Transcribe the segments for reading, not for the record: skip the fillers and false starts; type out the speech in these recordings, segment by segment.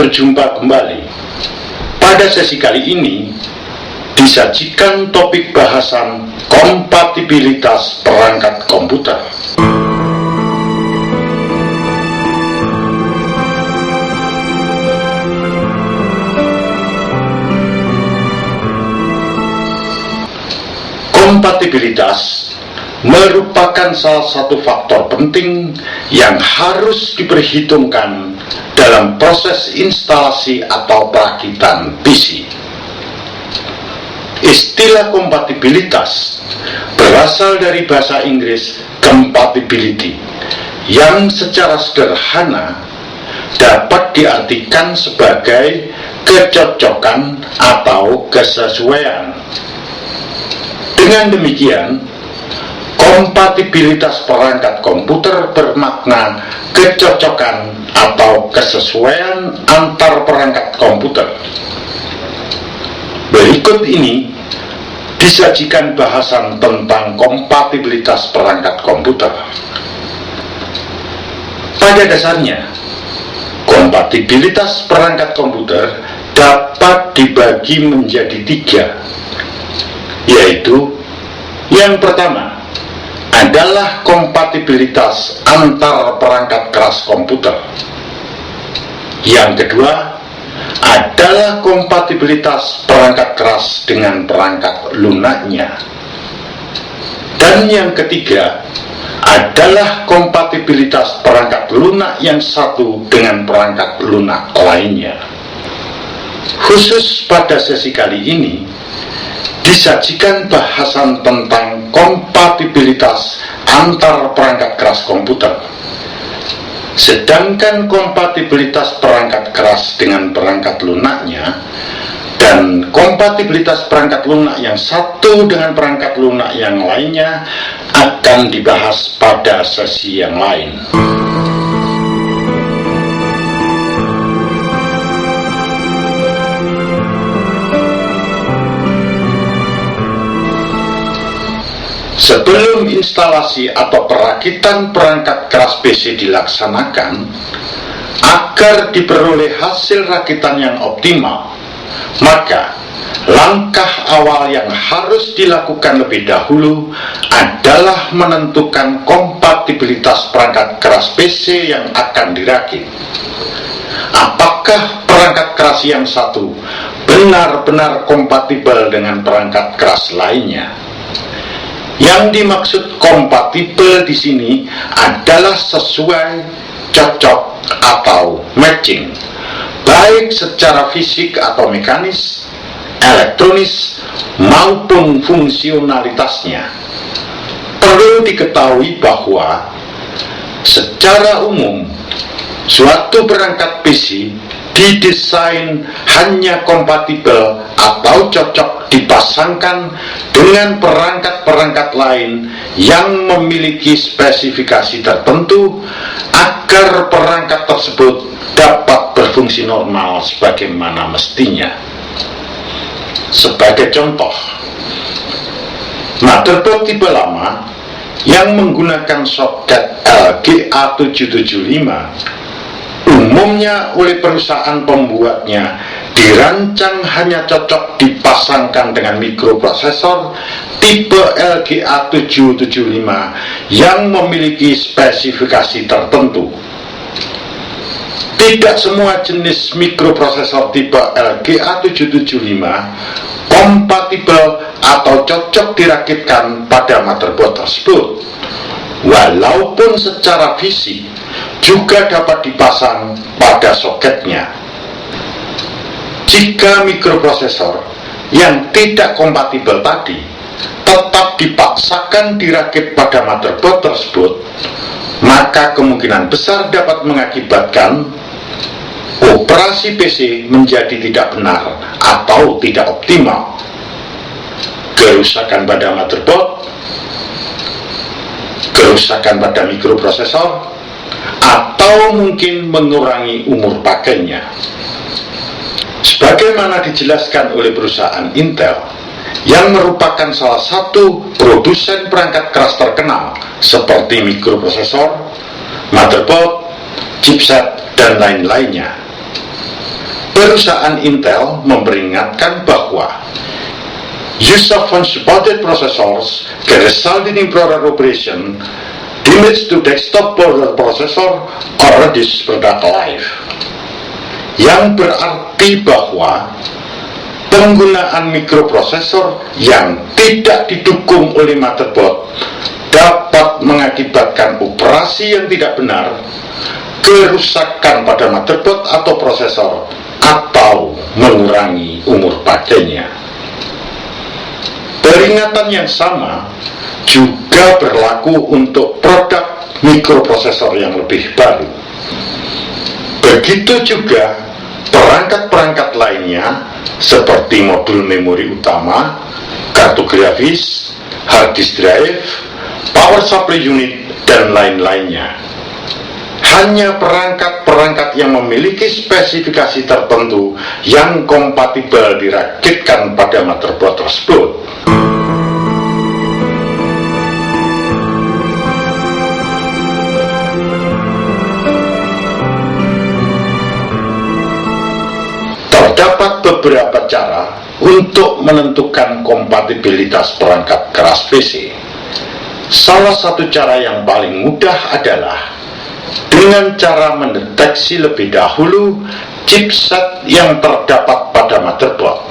berjumpa kembali. Pada sesi kali ini disajikan topik bahasan kompatibilitas perangkat komputer. Kompatibilitas merupakan salah satu faktor penting yang harus diperhitungkan dalam proses instalasi atau perakitan PC. Istilah kompatibilitas berasal dari bahasa Inggris compatibility, yang secara sederhana dapat diartikan sebagai kecocokan atau kesesuaian. Dengan demikian, kompatibilitas perangkat komputer bermakna kecocokan atau kesesuaian antar perangkat komputer. Berikut ini disajikan bahasan tentang kompatibilitas perangkat komputer. Pada dasarnya, kompatibilitas perangkat komputer dapat dibagi menjadi 3, yaitu yang pertama adalah kompatibilitas antar perangkat keras komputer. Yang kedua adalah kompatibilitas perangkat keras dengan perangkat lunaknya. Dan yang ketiga adalah kompatibilitas perangkat lunak yang satu dengan perangkat lunak lainnya. Khusus pada sesi kali ini disajikan bahasan tentang kompatibilitas antar perangkat keras komputer. Sedangkan kompatibilitas perangkat keras dengan perangkat lunaknya dan kompatibilitas perangkat lunak yang satu dengan perangkat lunak yang lainnya akan dibahas pada sesi yang lain. Sebelum instalasi atau perakitan perangkat keras PC dilaksanakan, agar diperoleh hasil rakitan yang optimal, maka langkah awal yang harus dilakukan lebih dahulu adalah menentukan kompatibilitas perangkat keras PC yang akan dirakit. Apakah perangkat keras yang satu benar-benar kompatibel dengan perangkat keras lainnya? Yang dimaksud kompatibel di sini adalah sesuai, cocok, atau matching, baik secara fisik atau mekanis, elektronis, maupun fungsionalitasnya. Perlu diketahui bahwa secara umum suatu perangkat PC didesain hanya kompatibel atau cocok dipasangkan dengan perangkat-perangkat lain yang memiliki spesifikasi tertentu agar perangkat tersebut dapat berfungsi normal sebagaimana mestinya. Sebagai contoh, motherboard tipe lama yang menggunakan soket LGA775 umumnya oleh perusahaan pembuatnya dirancang hanya cocok dipasangkan dengan mikroprosesor tipe LGA775 yang memiliki spesifikasi tertentu. Tidak semua jenis mikroprosesor tipe LGA775 kompatibel atau cocok dirakitkan pada motherboard tersebut, walaupun secara fisik juga dapat dipasang pada soketnya. Jika mikroprosesor yang tidak kompatibel tadi tetap dipaksakan dirakit pada motherboard tersebut, maka kemungkinan besar dapat mengakibatkan operasi PC menjadi tidak benar atau tidak optimal. Kerusakan pada motherboard, kerusakan pada mikroprosesor, atau mungkin mengurangi umur pakainya. Sebagaimana dijelaskan oleh perusahaan Intel, yang merupakan salah satu produsen perangkat keras terkenal seperti mikroprosesor, motherboard, chipset, dan lain-lainnya. perusahaan Intel memperingatkan bahwa use of unsupported processors can result in improper operation, damage to desktop processor, or reduce product life. Yang berarti bahwa penggunaan mikroprosesor yang tidak didukung oleh motherboard dapat mengakibatkan operasi yang tidak benar, kerusakan pada motherboard atau prosesor, atau mengurangi umur pakainya. Peringatan yang sama juga berlaku untuk produk mikroprosesor yang lebih baru. Begitu juga perangkat-perangkat lainnya seperti modul memori utama, kartu grafis, hard disk drive, power supply unit, dan lain-lainnya. Hanya perangkat-perangkat yang memiliki spesifikasi tertentu yang kompatibel dirakitkan pada motherboard tersebut. Terdapat beberapa cara untuk menentukan kompatibilitas perangkat keras PC. Salah satu cara yang paling mudah adalah dengan cara mendeteksi lebih dahulu chipset yang terdapat pada motherboard.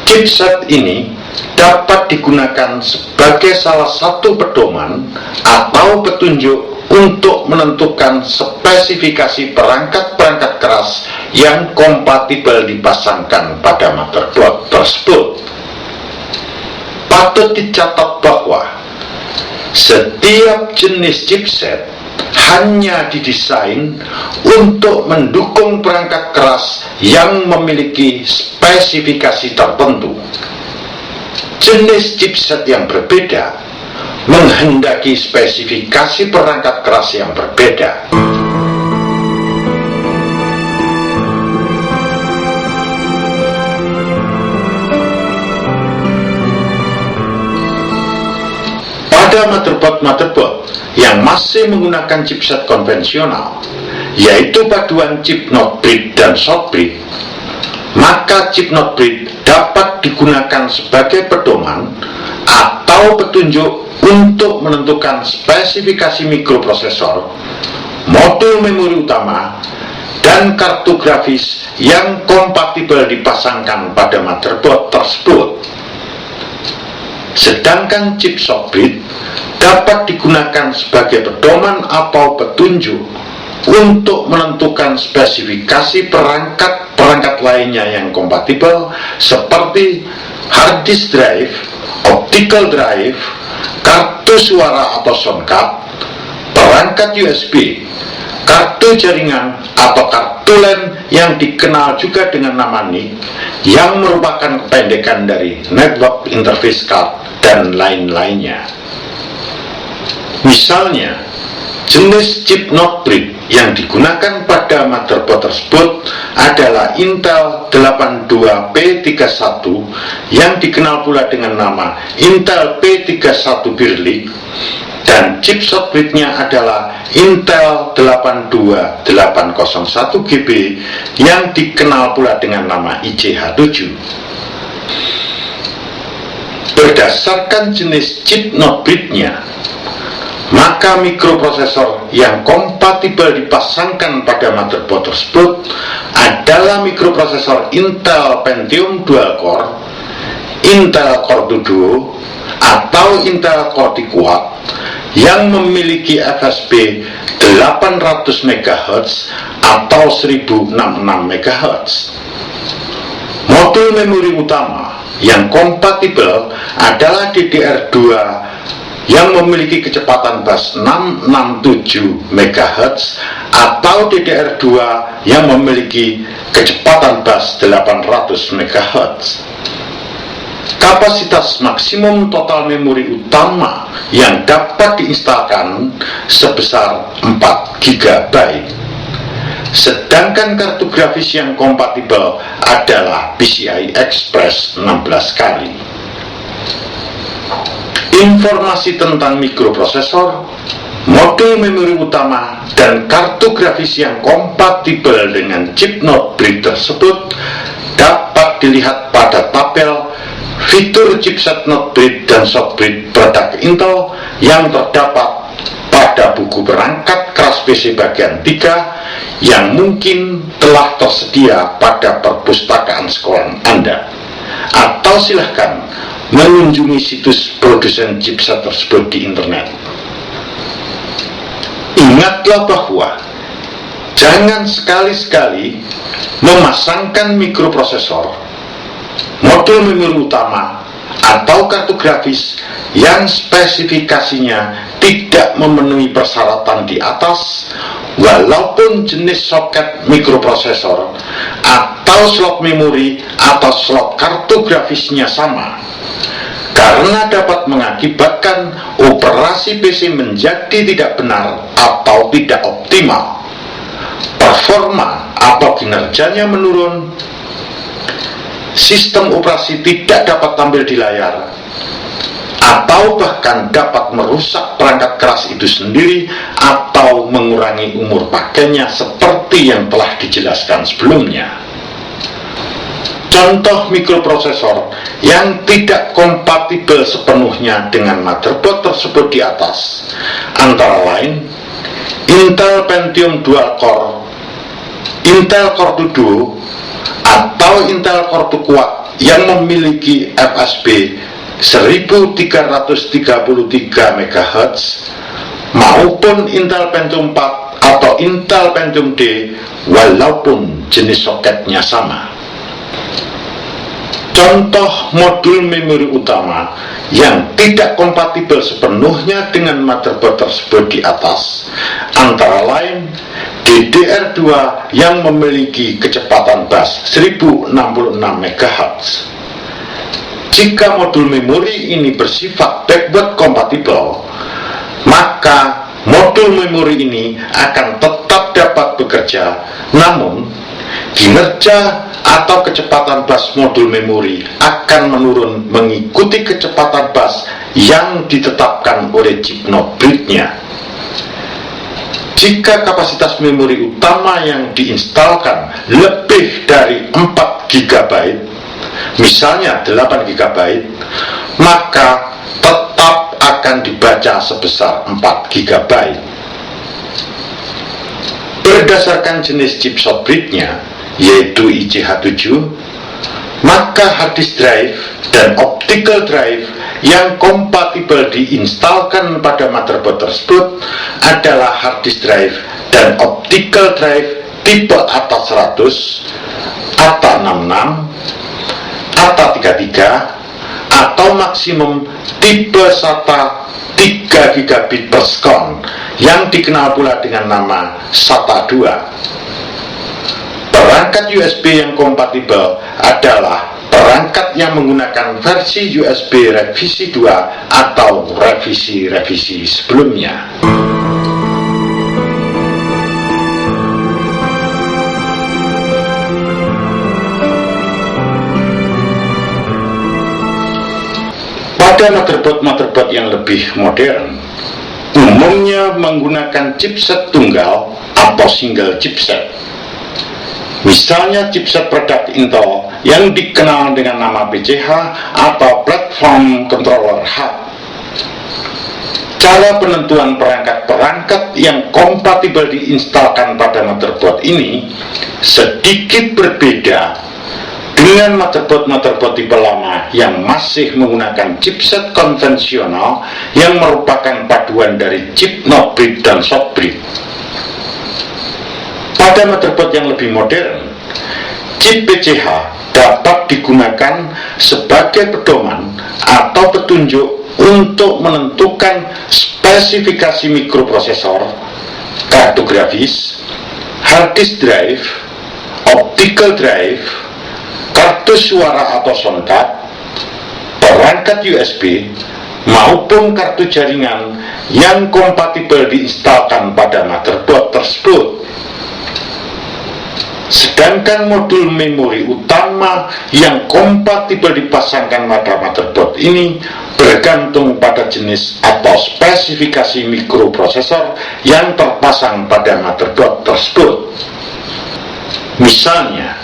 Chipset ini dapat digunakan sebagai salah satu pedoman atau petunjuk untuk menentukan spesifikasi perangkat-perangkat keras yang kompatibel dipasangkan pada motherboard tersebut. Patut dicatat bahwa setiap jenis chipset hanya didesain untuk mendukung perangkat keras yang memiliki spesifikasi tertentu. Jenis chipset yang berbeda menghendaki spesifikasi perangkat keras yang berbeda. Pada motherboard yang masih menggunakan chipset konvensional, yaitu paduan chip not bridge dan short bridge, maka chip not bridge dapat digunakan sebagai pedoman atau petunjuk untuk menentukan spesifikasi mikroprosesor, modul memori utama, dan kartu grafis yang kompatibel dipasangkan pada motherboard tersebut. Sedangkan chip short bridge dapat digunakan sebagai pedoman atau petunjuk untuk menentukan spesifikasi perangkat-perangkat lainnya yang kompatibel seperti hard disk drive, optical drive, kartu suara atau sound card, perangkat USB, kartu jaringan atau kartu LAN yang dikenal juga dengan nama NIC, yang merupakan kependekan dari Network Interface Card, dan lain-lainnya. Misalnya, jenis chip not bridge yang digunakan pada motherboard tersebut adalah Intel 82P31 yang dikenal pula dengan nama Intel P31 Bear Lake, dan chip short bridge-nya adalah Intel 82801GB yang dikenal pula dengan nama ICH7. Berdasarkan jenis chip not bridge-nya, maka mikroprosesor yang kompatibel dipasangkan pada motherboard tersebut adalah mikroprosesor Intel Pentium Dual Core, Intel Core Duo, atau Intel Core Quad yang memiliki FSP 800 MHz atau 1066 MHz. Modul memori utama yang kompatibel adalah DDR2 yang memiliki kecepatan bus 667 MHz atau DDR2 yang memiliki kecepatan bus 800 MHz. Kapasitas maksimum total memori utama yang dapat diinstalkan sebesar 4 GB. Sedangkan kartu grafis yang kompatibel adalah PCI Express 16 kali. Informasi tentang mikroprosesor modul memori utama dan kartu grafis yang kompatibel dengan chip not bridge tersebut dapat dilihat pada tabel fitur chipset not bridge dan short bridge produk Intel yang terdapat pada buku perangkat keras PC bagian 3 yang mungkin telah tersedia pada perpustakaan sekolah Anda, atau silahkan mengunjungi situs produsen chipset tersebut di internet. Ingatlah bahwa jangan sekali-sekali memasangkan mikroprosesor, modul memori utama, atau kartu grafis yang spesifikasinya tidak memenuhi persyaratan di atas, walaupun jenis soket mikroprosesor atau slot memori atau slot kartu grafisnya sama, karena dapat mengakibatkan operasi PC menjadi tidak benar atau tidak optimal, performa atau kinerjanya menurun, sistem operasi tidak dapat tampil di layar, atau bahkan dapat merusak perangkat keras itu sendiri atau mengurangi umur pakainya seperti yang telah dijelaskan sebelumnya. Contoh mikroprosesor yang tidak kompatibel sepenuhnya dengan motherboard tersebut di atas antara lain Intel Pentium Dual Core, Intel Core 2 Duo, atau Intel Core 2 Quad yang memiliki FSB 1333 MHz, maupun Intel Pentium 4 atau Intel Pentium D walaupun jenis soketnya sama. Contoh modul memori utama yang tidak kompatibel sepenuhnya dengan motherboard tersebut di atas antara lain DDR2 yang memiliki kecepatan bus 1066 MHz. Jika modul memori ini bersifat backward kompatibel, maka modul memori ini akan tetap dapat bekerja, namun kinerja atau kecepatan bus modul memori akan menurun mengikuti kecepatan bus yang ditetapkan oleh chip not bridge-nya. Jika kapasitas memori utama yang diinstalkan lebih dari 4 GB, misalnya 8 GB, maka tetap akan dibaca sebesar 4 GB. Berdasarkan jenis chip short bridge-nya, yaitu ICH7, maka hard disk drive dan optical drive yang kompatibel diinstalkan pada motherboard tersebut adalah hard disk drive dan optical drive tipe ATA 100, ATA 66, ATA 33, atau maksimum tipe SATA 3 gigabit per second yang dikenal pula dengan nama SATA 2. Perangkat USB yang kompatibel adalah perangkat yang menggunakan versi USB revisi 2 atau revisi sebelumnya. Pada motherboard yang lebih modern, umumnya menggunakan chipset tunggal atau single chipset. Misalnya chipset produk Intel yang dikenal dengan nama PCH atau Platform Controller Hub. Cara penentuan perangkat-perangkat yang kompatibel diinstalkan pada motherboard ini sedikit berbeda dengan motherboard tipe lama yang masih menggunakan chipset konvensional yang merupakan paduan dari chip not bridge dan short bridge. Pada motherboard yang lebih modern, chip PCH dapat digunakan sebagai pedoman atau petunjuk untuk menentukan spesifikasi mikroprosesor, kartu grafis, hard disk drive, optical drive, kartu suara atau sound card, perangkat USB, maupun kartu jaringan yang kompatibel diinstalkan pada motherboard tersebut. Sedangkan modul memori utama yang kompatibel dipasangkan pada motherboard ini bergantung pada jenis atau spesifikasi mikroprosesor yang terpasang pada motherboard tersebut. Misalnya,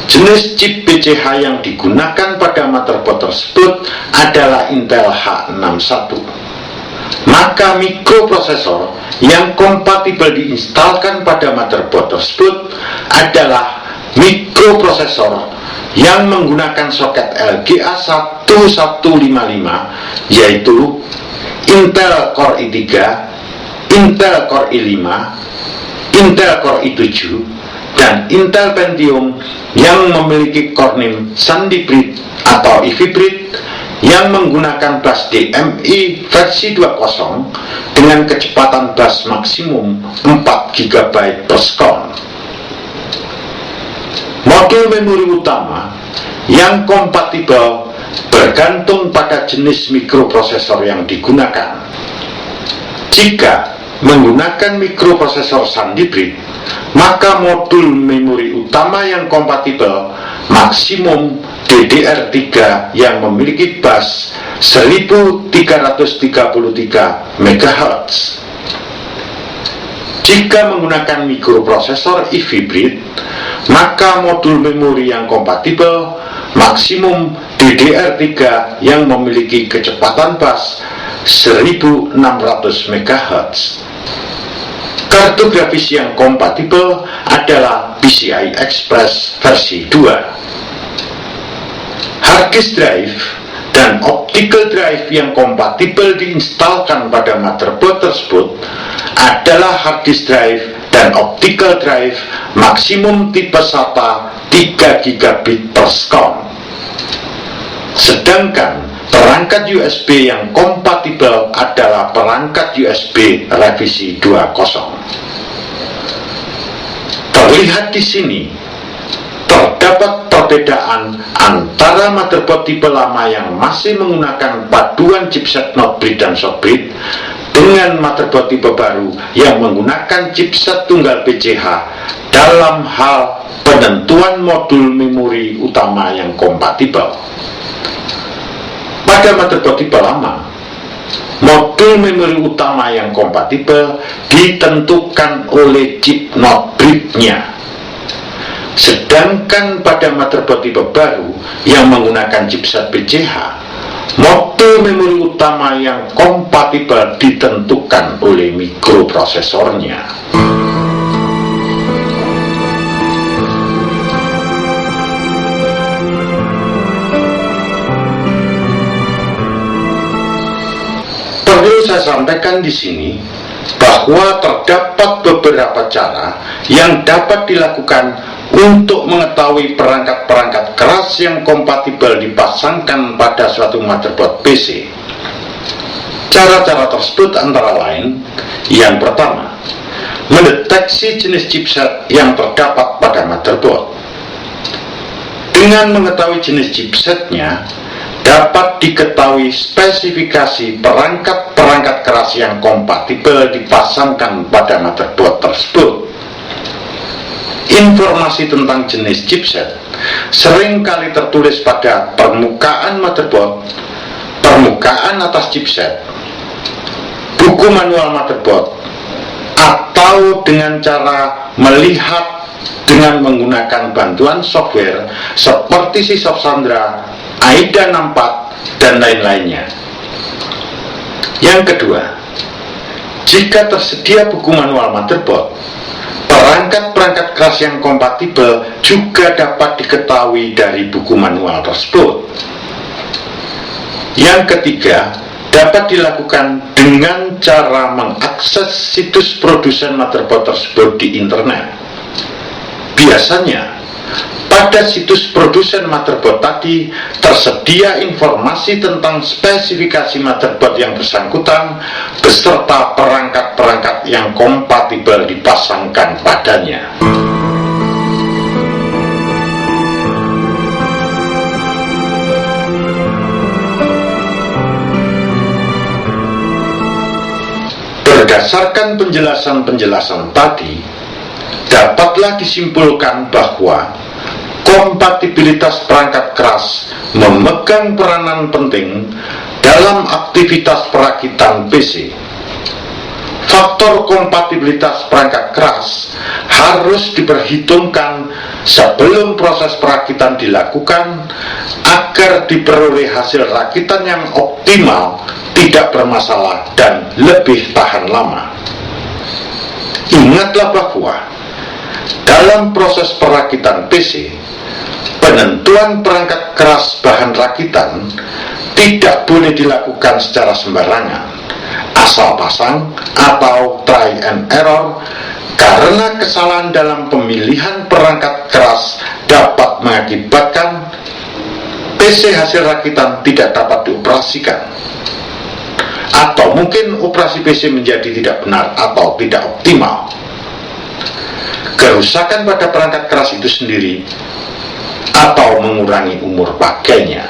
jenis chip PCH yang digunakan pada motherboard tersebut adalah Intel H61. Maka mikroprosesor yang kompatibel diinstalkan pada motherboard tersebut adalah mikroprosesor yang menggunakan soket LGA 1155, yaitu Intel Core i3, Intel Core i5, Intel Core i7, dan Intel Pentium yang memiliki Corning SunDhybrid atau eVhybrid yang menggunakan bus DMI versi 2.0 dengan kecepatan bus maksimum 4 GB per sekon. Modul memori utama yang kompatibel bergantung pada jenis mikroprosesor yang digunakan. Jika menggunakan mikroprosesor SunDhybrid, maka modul memori utama yang kompatibel maksimum DDR3 yang memiliki bus 1333 MHz. Jika menggunakan mikroprosesor eVhybrid, maka modul memori yang kompatibel maksimum DDR3 yang memiliki kecepatan bus 1600 MHz. Kartu grafis yang kompatibel adalah PCI Express versi 2. Hard disk drive dan optical drive yang kompatibel diinstalkan pada motherboard tersebut adalah hard disk drive dan optical drive maksimum tipe SATA 3 GB per sekon. Sedangkan perangkat USB yang kompatibel adalah perangkat USB revisi 2.0. Terlihat di sini, terdapat perbedaan antara motherboard tipe lama yang masih menggunakan paduan chipset not bridge dan short bridge dengan motherboard tipe baru yang menggunakan chipset tunggal PCH dalam hal penentuan modul memori utama yang kompatibel. Pada motherboard tipe lama, modul memori utama yang kompatibel ditentukan oleh chip not bridge-nya. Sedangkan pada motherboard tipe baru yang menggunakan chipset PCH, modul memori utama yang kompatibel ditentukan oleh mikroprosesornya. Perlu saya sampaikan di sini bahwa terdapat beberapa cara yang dapat dilakukan untuk mengetahui perangkat-perangkat keras yang kompatibel dipasangkan pada suatu motherboard PC. Cara-cara tersebut antara lain: yang pertama, mendeteksi jenis chipset yang terdapat pada motherboard. Dengan mengetahui jenis chipsetnya, dapat diketahui spesifikasi perangkat-perangkat keras yang kompatibel dipasangkan pada motherboard tersebut. Informasi tentang jenis chipset seringkali tertulis pada permukaan motherboard, permukaan atas chipset, buku manual motherboard, atau dengan cara melihat dengan menggunakan bantuan software seperti Sysoft Sandra, AIDA 64, dan lain-lainnya. Yang kedua, jika tersedia buku manual motherboard, perangkat-perangkat keras yang kompatibel juga dapat diketahui dari buku manual tersebut. Yang ketiga, dapat dilakukan dengan cara mengakses situs produsen motherboard tersebut di internet. Biasanya, pada situs produsen motherboard tadi tersedia informasi tentang spesifikasi motherboard yang bersangkutan beserta perangkat-perangkat yang kompatibel dipasangkan padanya. Berdasarkan penjelasan-penjelasan tadi, dapatlah disimpulkan bahwa kompatibilitas perangkat keras memegang peranan penting dalam aktivitas perakitan PC. Faktor kompatibilitas perangkat keras harus diperhitungkan sebelum proses perakitan dilakukan agar diperoleh hasil rakitan yang optimal, tidak bermasalah, dan lebih tahan lama. Ingatlah bahwa dalam proses perakitan PC, penentuan perangkat keras bahan rakitan tidak boleh dilakukan secara sembarangan, asal pasang atau try and error, karena kesalahan dalam pemilihan perangkat keras dapat mengakibatkan PC hasil rakitan tidak dapat dioperasikan, atau mungkin operasi PC menjadi tidak benar atau tidak optimal. Kerusakan pada perangkat keras itu sendiri atau mengurangi umur pakainya